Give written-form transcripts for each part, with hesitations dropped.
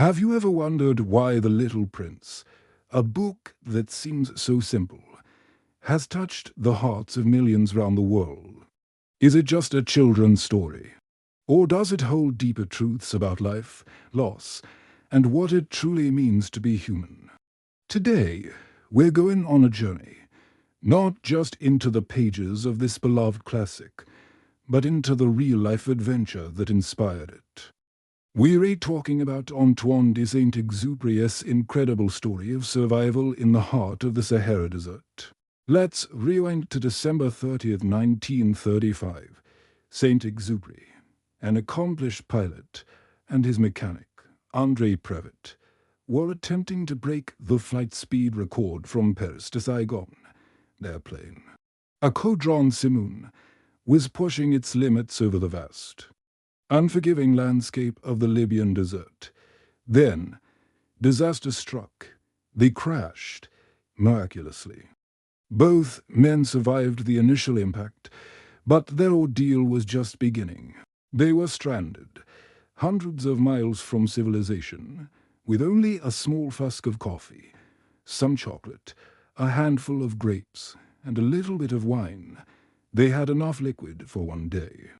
Have you ever wondered why The Little Prince, a book that seems so simple, has touched the hearts of millions round the world? Is it just a children's story? Or does it hold deeper truths about life, loss, and what it truly means to be human? Today, we're going on a journey, not just into the pages of this beloved classic, but into the real-life adventure that inspired it. We're talking about Antoine de Saint-Exupéry's incredible story of survival in the heart of the Sahara Desert. Let's rewind to December 30th, 1935. Saint-Exupéry, an accomplished pilot, and his mechanic, André Prevet, were attempting to break the flight speed record from Paris to Saigon. Their plane, a Caudron Simoun, was pushing its limits over the vast, unforgiving landscape of the Libyan desert. Then, disaster struck. They crashed, miraculously. Both men survived the initial impact, but their ordeal was just beginning. They were stranded, hundreds of miles from civilization, with only a small flask of coffee, some chocolate, a handful of grapes, and a little bit of wine. They had enough liquid for one day.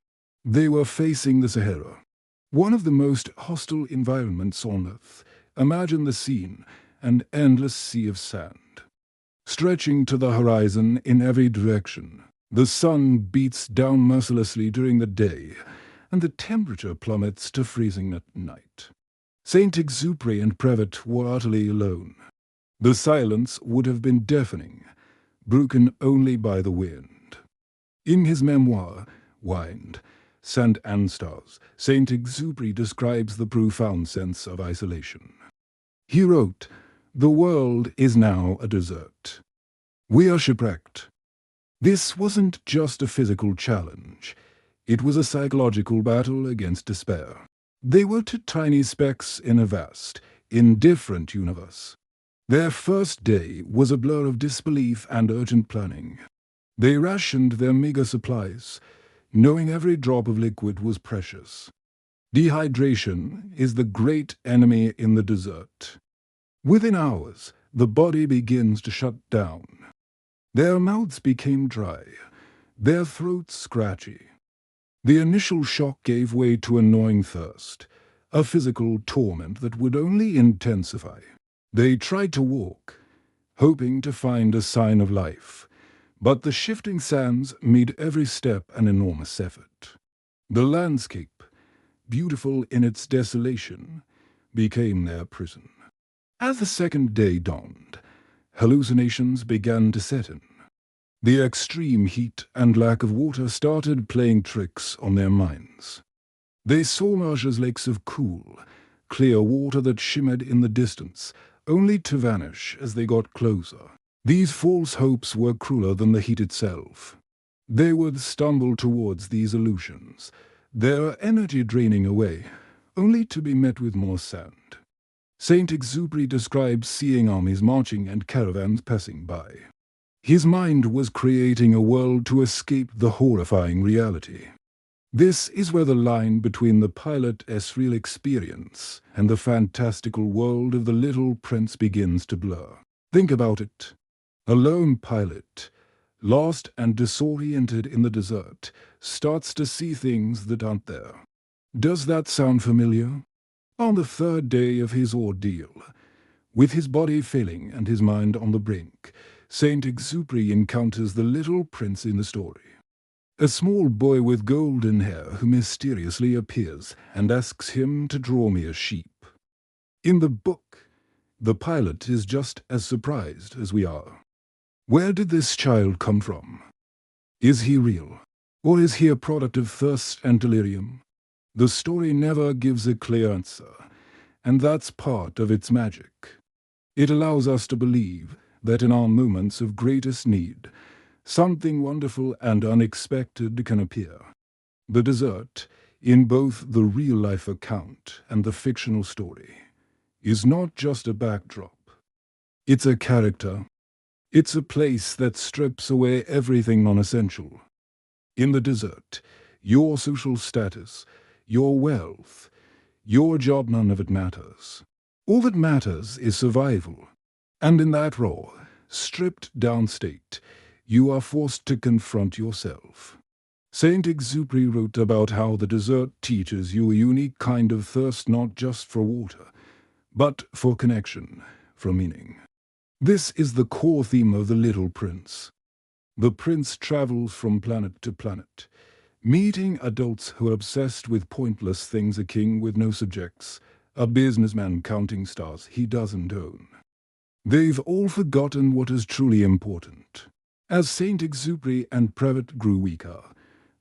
They were facing the Sahara, one of the most hostile environments on Earth. Imagine the scene, an endless sea of sand, stretching to the horizon in every direction. The sun beats down mercilessly during the day, and the temperature plummets to freezing at night. Saint-Exupéry and Prevet were utterly alone. The silence would have been deafening, broken only by the wind. In his memoir, Wind, Sand and Stars, Saint-Exupéry describes the profound sense of isolation. He wrote, "The world is now a desert. We are shipwrecked." This wasn't just a physical challenge. It was a psychological battle against despair. They were two tiny specks in a vast, indifferent universe. Their first day was a blur of disbelief and urgent planning. They rationed their meager supplies, knowing every drop of liquid was precious. Dehydration is the great enemy in the desert. Within hours, the body begins to shut down. Their mouths became dry, their throats scratchy. The initial shock gave way to a gnawing thirst, a physical torment that would only intensify. They tried to walk, hoping to find a sign of life, but the shifting sands made every step an enormous effort. The landscape, beautiful in its desolation, became their prison. As the second day dawned, hallucinations began to set in. The extreme heat and lack of water started playing tricks on their minds. They saw mirage lakes of cool, clear water that shimmered in the distance, only to vanish as they got closer. These false hopes were crueler than the heat itself. They would stumble towards these illusions, their energy draining away, only to be met with more sand. Saint-Exupéry describes seeing armies marching and caravans passing by. His mind was creating a world to escape the horrifying reality. This is where the line between the pilot's real experience and the fantastical world of the Little Prince begins to blur. Think about it. A lone pilot, lost and disoriented in the desert, starts to see things that aren't there. Does that sound familiar? On the third day of his ordeal, with his body failing and his mind on the brink, Saint-Exupéry encounters the Little Prince in the story. A small boy with golden hair who mysteriously appears and asks him to draw me a sheep. In the book, the pilot is just as surprised as we are. Where did this child come from? Is he real? Or is he a product of thirst and delirium? The story never gives a clear answer, and that's part of its magic. It allows us to believe that in our moments of greatest need, something wonderful and unexpected can appear. The desert, in both the real-life account and the fictional story, is not just a backdrop. It's a character. It's a place that strips away everything non-essential. In the desert, your social status, your wealth, your job, none of it matters. All that matters is survival. And in that raw, stripped-down state, you are forced to confront yourself. Saint Exupéry wrote about how the desert teaches you a unique kind of thirst not just for water, but for connection, for meaning. This is the core theme of The Little Prince. The prince travels from planet to planet, meeting adults who are obsessed with pointless things, a king with no subjects, a businessman counting stars he doesn't own. They've all forgotten what is truly important. As Saint Exupéry and Prevet grew weaker,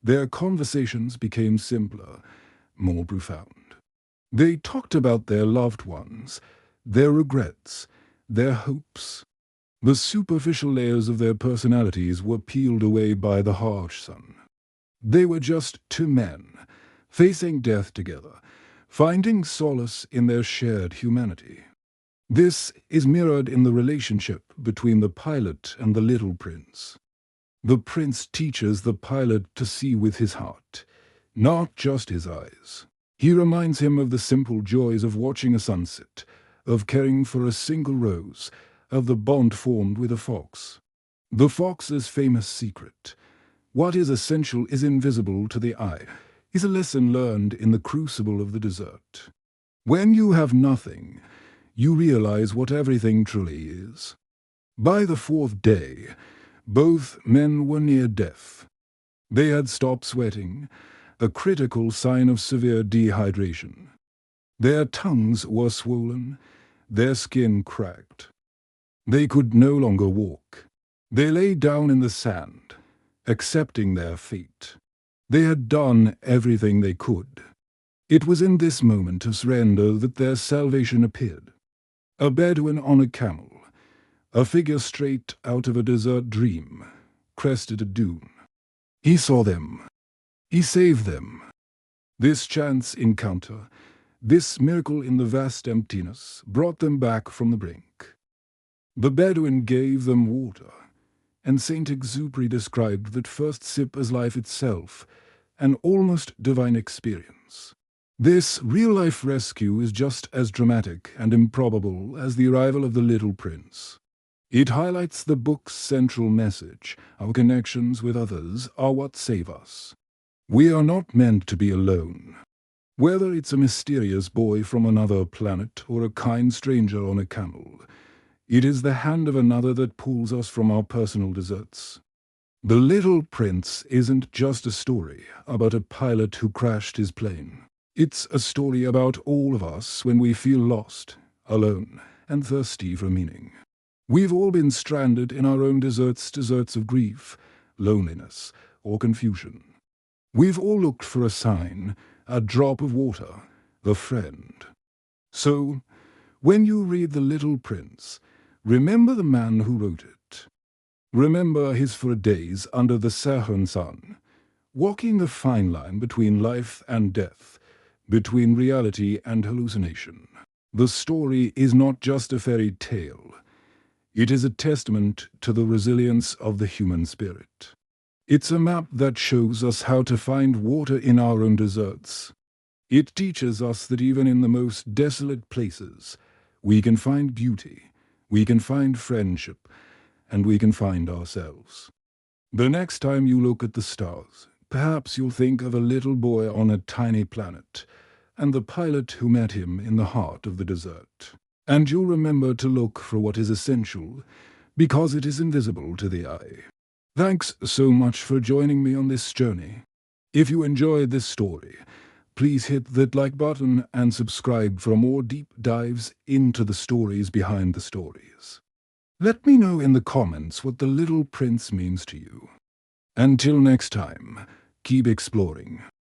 their conversations became simpler, more profound. They talked about their loved ones, their regrets, their hopes. The superficial layers of their personalities were peeled away by the harsh sun. They were just two men, facing death together, finding solace in their shared humanity. This is mirrored in the relationship between the pilot and the little prince. The prince teaches the pilot to see with his heart, not just his eyes. He reminds him of the simple joys of watching a sunset, of caring for a single rose, of the bond formed with a fox. The fox's famous secret, what is essential is invisible to the eye, is a lesson learned in the crucible of the desert. When you have nothing, you realize what everything truly is. By the fourth day, both men were near death. They had stopped sweating, a critical sign of severe dehydration. Their tongues were swollen, their skin cracked. They could no longer walk. They lay down in the sand, accepting their fate. They had done everything they could. It was in this moment of surrender that their salvation appeared. A Bedouin on a camel, a figure straight out of a desert dream, crested a dune. He saw them. He saved them. This chance encounter, this miracle in the vast emptiness, brought them back from the brink. The Bedouin gave them water, and Saint Exupéry described that first sip as life itself, an almost divine experience. This real-life rescue is just as dramatic and improbable as the arrival of the little prince. It highlights the book's central message: our connections with others are what save us. We are not meant to be alone. Whether it's a mysterious boy from another planet or a kind stranger on a camel, it is the hand of another that pulls us from our personal deserts. The Little Prince isn't just a story about a pilot who crashed his plane. It's a story about all of us when we feel lost, alone, and thirsty for meaning. We've all been stranded in our own deserts of grief, loneliness, or confusion. We've all looked for a sign, a drop of water, a friend. So, when you read The Little Prince, remember the man who wrote it. Remember his 4 days under the Saharan sun, walking the fine line between life and death, between reality and hallucination. The story is not just a fairy tale. It is a testament to the resilience of the human spirit. It's a map that shows us how to find water in our own deserts. It teaches us that even in the most desolate places, we can find beauty, we can find friendship, and we can find ourselves. The next time you look at the stars, perhaps you'll think of a little boy on a tiny planet, and the pilot who met him in the heart of the desert. And you'll remember to look for what is essential, because it is invisible to the eye. Thanks so much for joining me on this journey. If you enjoyed this story, please hit that like button and subscribe for more deep dives into the stories behind the stories. Let me know in the comments what The Little Prince means to you. Until next time, keep exploring.